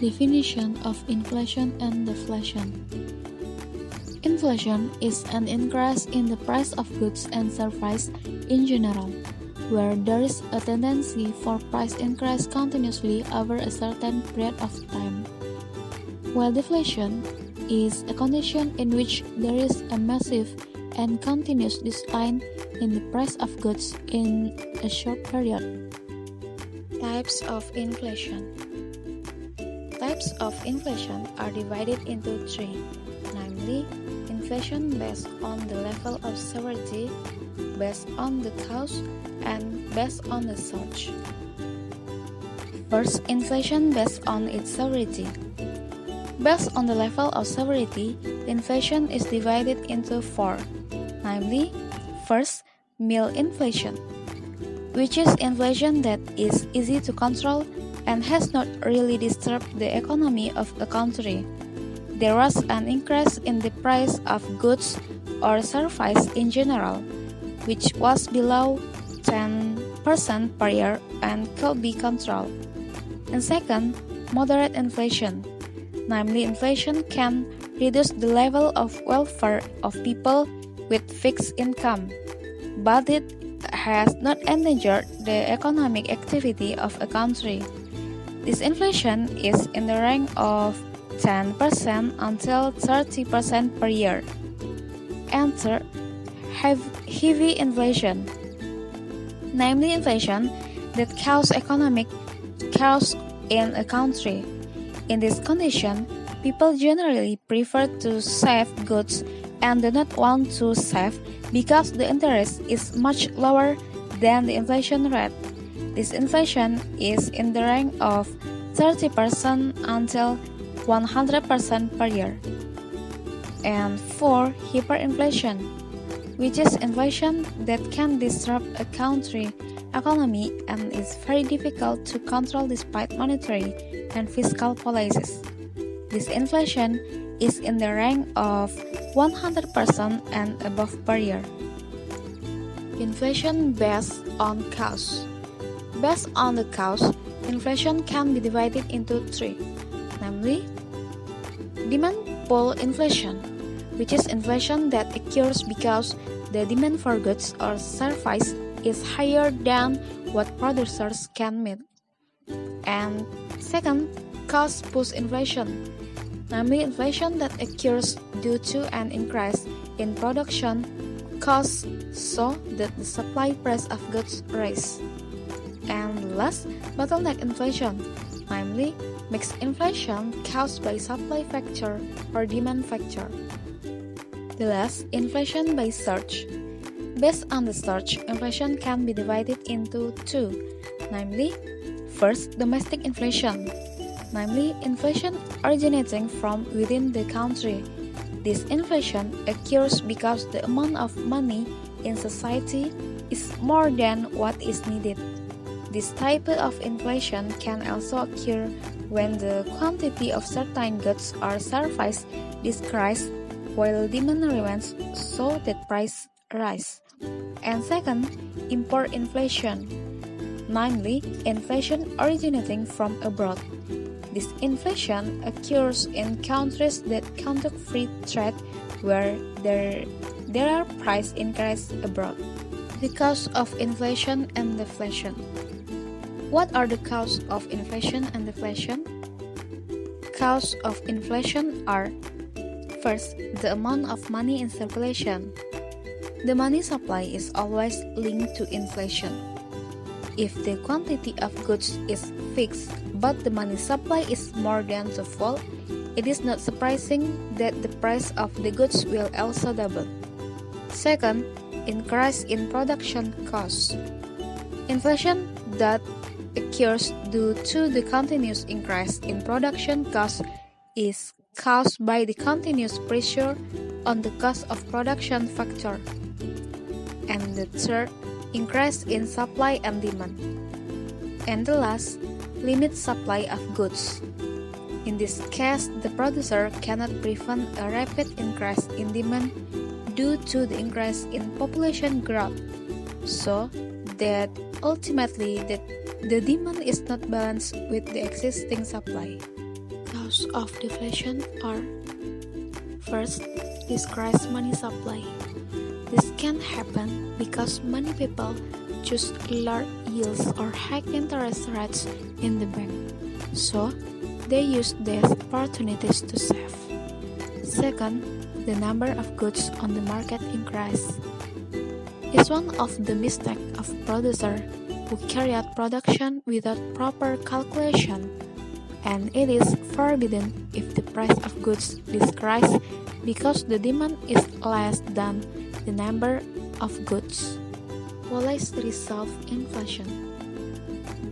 Definition of inflation and deflation. Inflation is an increase in the price of goods and services in general, where there is a tendency for price increase continuously over a certain period of time. While deflation is a condition in which there is a massive and continuous decline in the price of goods in a short period. Types of inflation. Types of inflation are divided into three, namely, inflation based on the level of severity, based on the cause, and based on the source. First, inflation based on its severity. Based on the level of severity, inflation is divided into four, namely, first, mild inflation, which is inflation that is easy to control and has not really disturbed the economy of a country. There was an increase in the price of goods or services in general, which was below 10% per year and could be controlled. And second, moderate inflation. Namely, inflation can reduce the level of welfare of people with fixed income, but it has not endangered the economic activity of a country. This inflation is in the range of 10% until 30% per year. And third, heavy inflation, namely inflation that causes economic chaos in a country. In this condition, people generally prefer to save goods and do not want to save because the interest is much lower than the inflation rate. This inflation is in the range of 30% until 100% per year. And four, hyperinflation, which is inflation that can disrupt a country's economy and is very difficult to control despite monetary and fiscal policies. This inflation is in the range of 100% and above per year. Inflation based on cause. Based on the cause, inflation can be divided into three, namely, demand pull inflation, which is inflation that occurs because the demand for goods or services is higher than what producers can meet. And second, cost push inflation, namely inflation that occurs due to an increase in production costs so that the supply price of goods rise. And last, bottleneck inflation, namely mixed inflation caused by supply factor or demand factor. The last, inflation by surge. Based on the surge, inflation can be divided into two, namely, first, domestic inflation, namely inflation originating from within the country. This inflation occurs because the amount of money in society is more than what is needed. This type of inflation can also occur when the quantity of certain goods or services decreases while demand remains so that price rise. And second, import inflation, namely inflation originating from abroad. This inflation occurs in countries that conduct free trade where there are price increases abroad. The cause of inflation and deflation. What are the causes of inflation and deflation? Causes of inflation are: first, the amount of money in circulation. The money supply is always linked to inflation. If the quantity of goods is fixed but the money supply is more than twofold, it is not surprising that the price of the goods will also double. Second, increase in production costs. Inflation that occurs due to the continuous increase in production costs is caused by the continuous pressure on the cost of production factor. And the third, increase in supply and demand. And the last, limit supply of goods. In this case, the producer cannot prevent a rapid increase in demand due to the increase in population growth, so that ultimately the demand is not balanced with the existing supply. causes of deflation are: first, decreased money supply. This can happen because many people choose large yields or high interest rates in the bank, so they use these opportunities to save. Second, the number of goods on the market increase. It's one of the mistakes of producers who carry out production without proper calculation, and it is forbidden if the price of goods decreases because the demand is less than the number of goods. Ways to resolve inflation.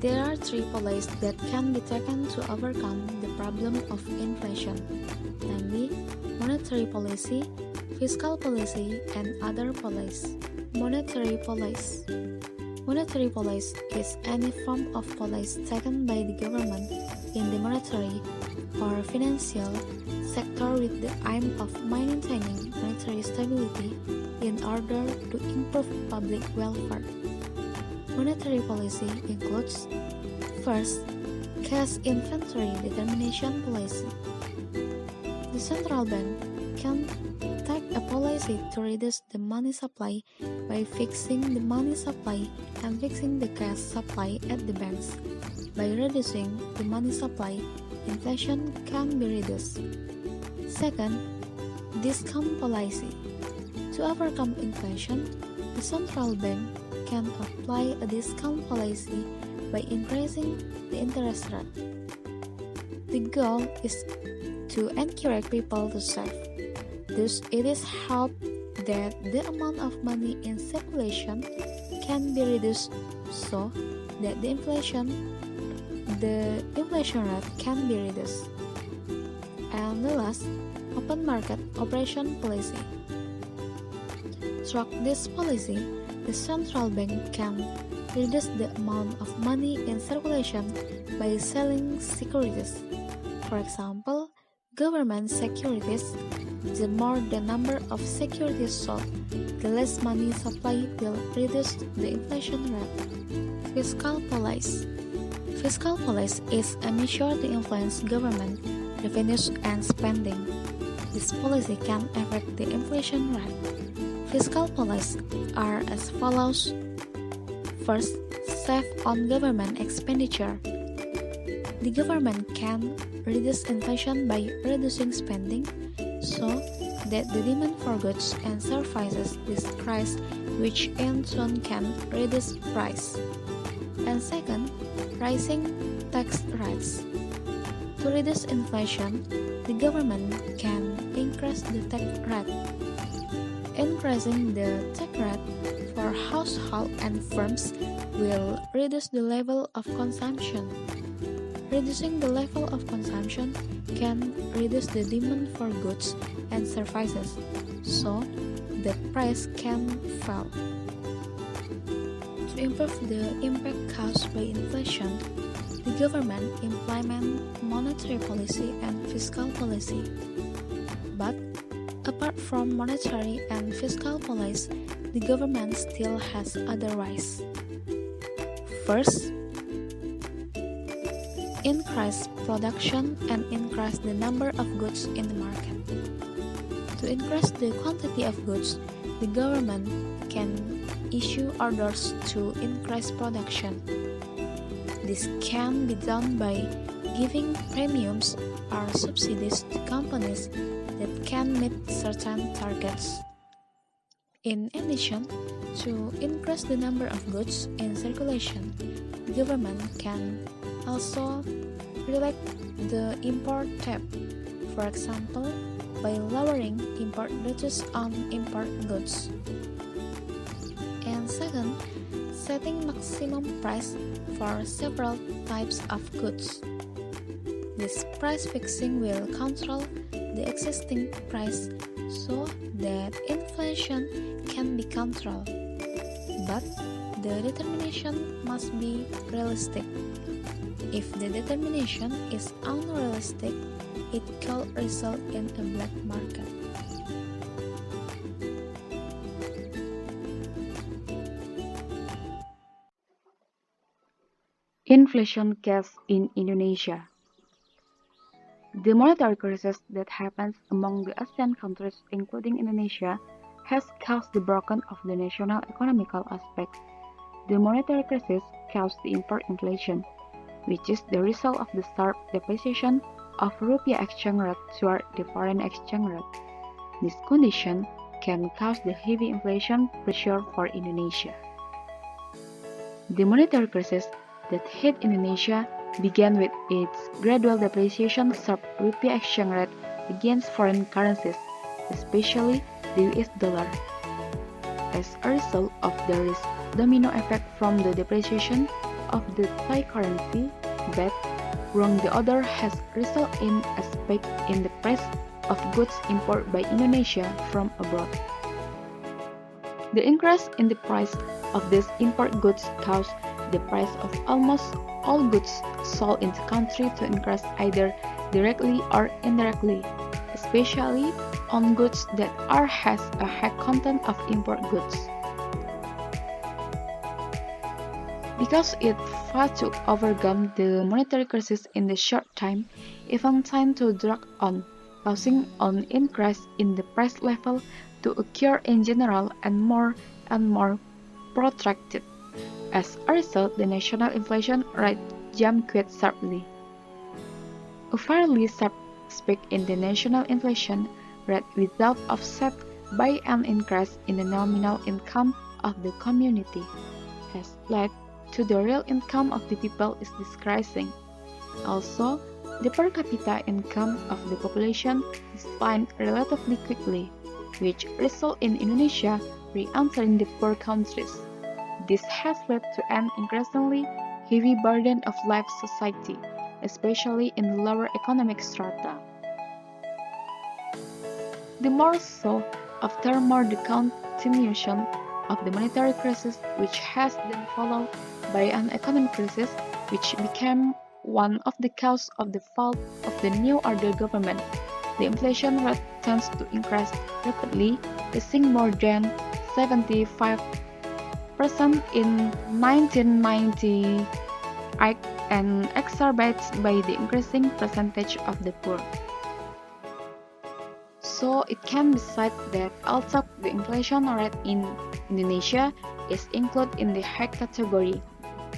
There are three policies that can be taken to overcome the problem of inflation, namely monetary policy, fiscal policy, and other policies. Monetary policy. Monetary policy is any form of policy taken by the government in the monetary or financial sector with the aim of maintaining monetary stability in order to improve public welfare. Monetary policy includes: first, cash inventory determination policy. The central bank can take a policy to reduce the money supply by fixing the money supply and fixing the cash supply at the banks. By reducing the money supply, inflation can be reduced. Second, discount policy. To overcome inflation, the central bank can apply a discount policy by increasing the interest rate. The goal is to encourage people to save. Thus, it is hoped that the amount of money in circulation can be reduced so that the inflation rate can be reduced. And the last, open market operation policy. Through this policy, the central bank can reduce the amount of money in circulation by selling securities. For example, government securities. The more the number of securities sold, the less money supply will reduce the inflation rate. Fiscal policy. Fiscal policy is a measure to influence government revenues and spending. This policy can affect the inflation rate. Fiscal policies are as follows. First, save on government expenditure. The government can reduce inflation by reducing spending so that the demand for goods and services decreases, which in turn can reduce price. And second, raising tax rates. To reduce inflation, the government can increase the tax rate. Increasing the tax rate for households and firms will reduce the level of consumption. Reducing the level of consumption can reduce the demand for goods and services, so the price can fall. To improve the impact caused by inflation, the government implements monetary policy and fiscal policy. But apart from monetary and fiscal policy, the government still has other ways. First, increase production and increase the number of goods in the market. To increase the quantity of goods, the government can issue orders to increase production. This can be done by giving premiums or subsidies to companies that can meet certain targets. In addition, to increase the number of goods in circulation, the government can also relate the import tab, for example, by lowering import duties on import goods. And second, setting maximum price for several types of goods. This price fixing will control the existing price so that inflation can be controlled. But the determination must be realistic. If the determination is unrealistic, it could result in a black market. Inflation case in Indonesia. The monetary crisis that happens among the ASEAN countries, including Indonesia, has caused the breakdown of the national economical aspects. The monetary crisis caused the import inflation, which is the result of the sharp depreciation of rupiah exchange rate toward the foreign exchange rate. This condition can cause the heavy inflation pressure for Indonesia. The monetary crisis that hit Indonesia began with its gradual depreciation of sharp rupiah exchange rate against foreign currencies, especially the US dollar. As a result of the risk domino effect from the depreciation of the Thai currency, that, on the other, has resulted in a spike in the price of goods imported by Indonesia from abroad. The increase in the price of these import goods caused the price of almost all goods sold in the country to increase either directly or indirectly, especially on goods that has a high content of import goods. Because it failed to overcome the monetary crisis in the short time, even time to drag on, causing an increase in the price level to occur in general and more protracted. As a result, the national inflation rate jumped quite sharply. A fairly sharp spike in the national inflation rate without offset by an increase in the nominal income of the community has led to the real income of the people is decreasing. Also, the per capita income of the population declined relatively quickly, which resulted in Indonesia re-entering the poor countries. This has led to an increasingly heavy burden of life society, especially in the lower economic strata. The more so after the continuation of the monetary crisis, which has then followed by an economic crisis, which became one of the causes of the fall of the New Order government. The inflation rate tends to increase rapidly, reaching more than 75% in 1998 and exacerbated by the increasing percentage of the poor. So it can be said that although the inflation rate in Indonesia is included in the high category,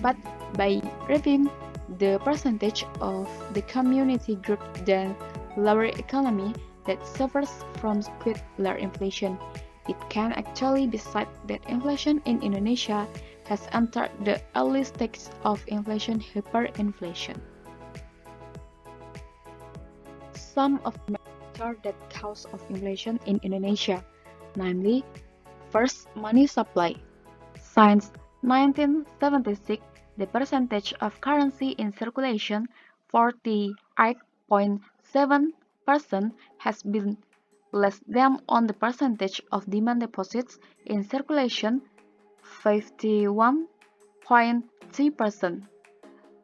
but by reviewing the percentage of the community group than lower economy that suffers from quite low inflation, it can actually be said that inflation in Indonesia has entered the early stage of inflation hyperinflation. Some of the factors that cause of inflation in Indonesia, namely, first, money supply. Since 1976, the percentage of currency in circulation, 48.7%, has been less than on the percentage of demand deposits in circulation, 51.3%,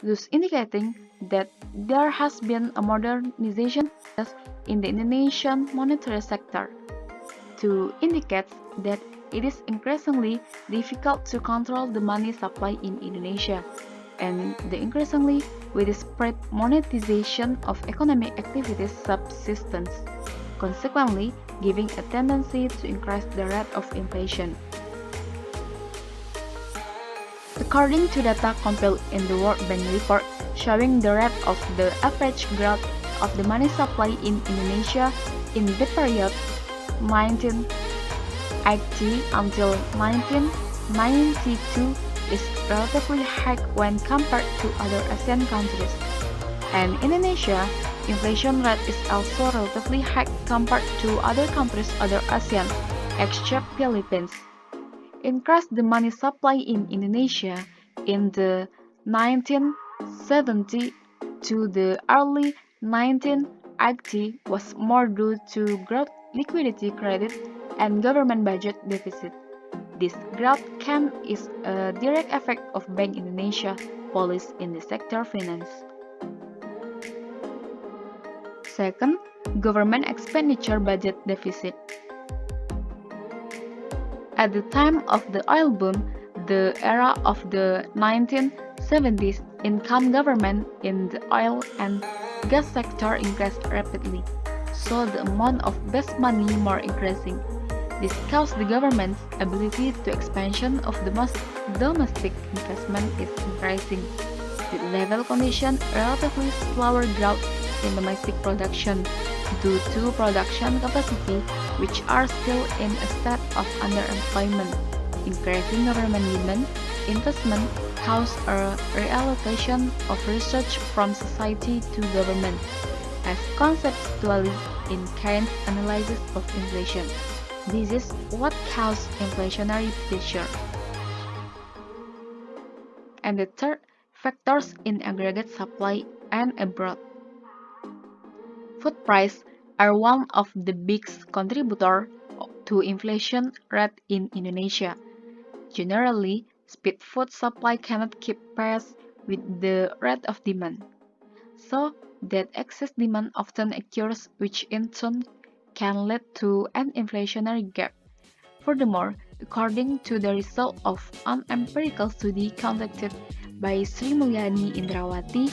thus indicating that there has been a modernization in the Indonesian monetary sector. To indicate that it is increasingly difficult to control the money supply in Indonesia, and the increasingly widespread monetization of economic activities subsistence, consequently giving a tendency to increase the rate of inflation. According to data compiled in the World Bank report showing the rate of the average growth of the money supply in Indonesia in the period 1980 until 1992 is relatively high when compared to other ASEAN countries. And Indonesia inflation rate is also relatively high compared to other countries other ASEAN, except Philippines. Increase the money supply in Indonesia in the 1970 to the early 1980 was more due to growth, liquidity credit, and government budget deficit. This growth is a direct effect of Bank Indonesia policy in the sector finance. Second, government expenditure budget deficit. At the time of the oil boom, the era of the 1970s, income government in the oil and gas sector increased rapidly, so the amount of base money more increasing. This caused the government's ability to expansion of the domestic investment is increasing. With level condition, relatively slower growth in domestic production due to production capacity which are still in a state of underemployment. Increasing government demand, investment caused a reallocation of research from society to government, as conceptualized in Keynes' analysis of inflation. This is what caused inflationary pressure. And the third, factors in aggregate supply and abroad. Food prices are one of the biggest contributors to inflation rate in Indonesia. Generally, speed food supply cannot keep pace with the rate of demand, so that excess demand often occurs, which in turn can lead to an inflationary gap. Furthermore, according to the result of an empirical study conducted by Sri Mulyani Indrawati,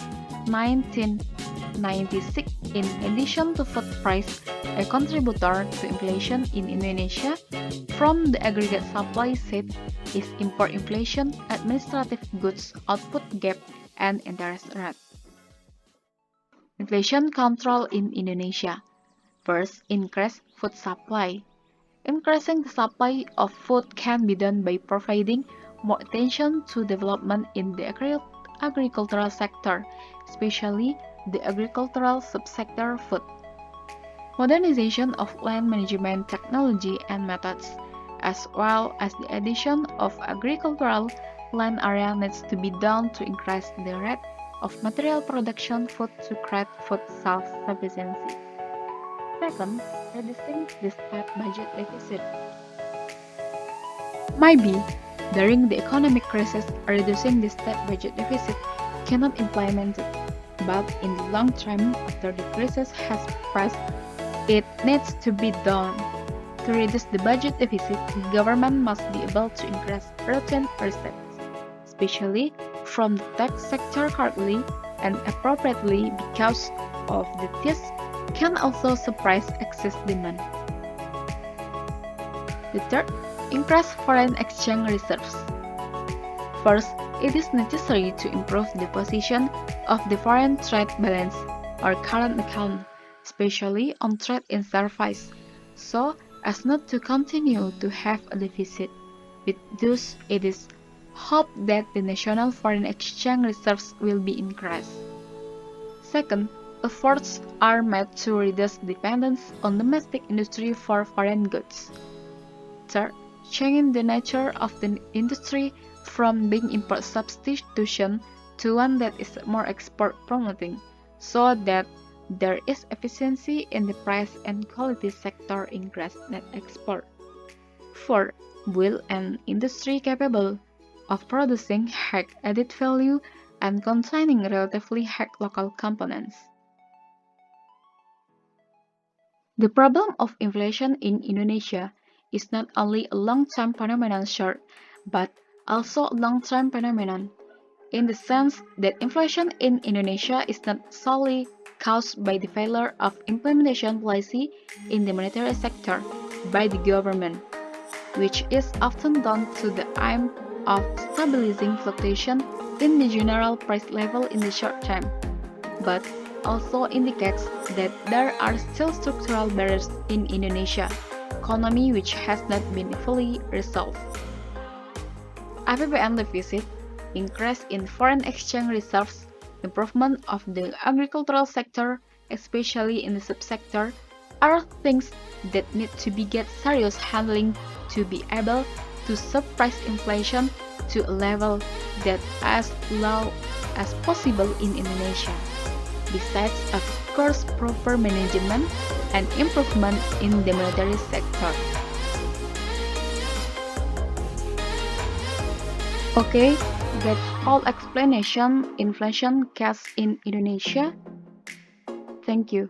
1996, in addition to food price, a contributor to inflation in Indonesia from the aggregate supply side is import inflation, administrative goods output gap, and interest rate. Inflation control in Indonesia. First, increase food supply. Increasing the supply of food can be done by providing more attention to development in the agricultural sector, especially the agricultural subsector food. Modernization of land management technology and methods, as well as the addition of agricultural land area needs to be done to increase the rate of material production food to create food self-sufficiency. Second, reducing the state budget deficit. Maybe, during the economic crisis, reducing the state budget deficit cannot be implemented, but in the long term, after the crisis has passed, it needs to be done. To reduce the budget deficit, the government must be able to increase routine receipts, especially from the tax sector currently and appropriately because of this can also suppress excess demand. The third, increase foreign exchange reserves. First, it is necessary to improve the position of the foreign trade balance or current account, especially on trade in service, so as not to continue to have a deficit. With this, it is hoped that the national foreign exchange reserves will be increased. Second, efforts are made to reduce dependence on domestic industry for foreign goods. Third, changing the nature of the industry from being import substitution to one that is more export promoting, so that there is efficiency in the price and quality sector increase net export. Fourth, build an industry capable of producing high added value and containing relatively high local components. The problem of inflation in Indonesia is not only a long-term phenomenon but also a long-term phenomenon, in the sense that inflation in Indonesia is not solely caused by the failure of implementation policy in the monetary sector by the government, which is often done to the aim of stabilizing fluctuation in the general price level in the short term, but also indicates that there are still structural barriers in Indonesia economy which has not been fully resolved. APBN deficit, increase in foreign exchange reserves, improvement of the agricultural sector, especially in the subsector, are things that need to be get serious handling to be able to suppress inflation to a level that as low as possible in Indonesia. Besides, of course, proper management and improvement in the monetary sector. Okay, that's all explanation inflation case in Indonesia. Thank you.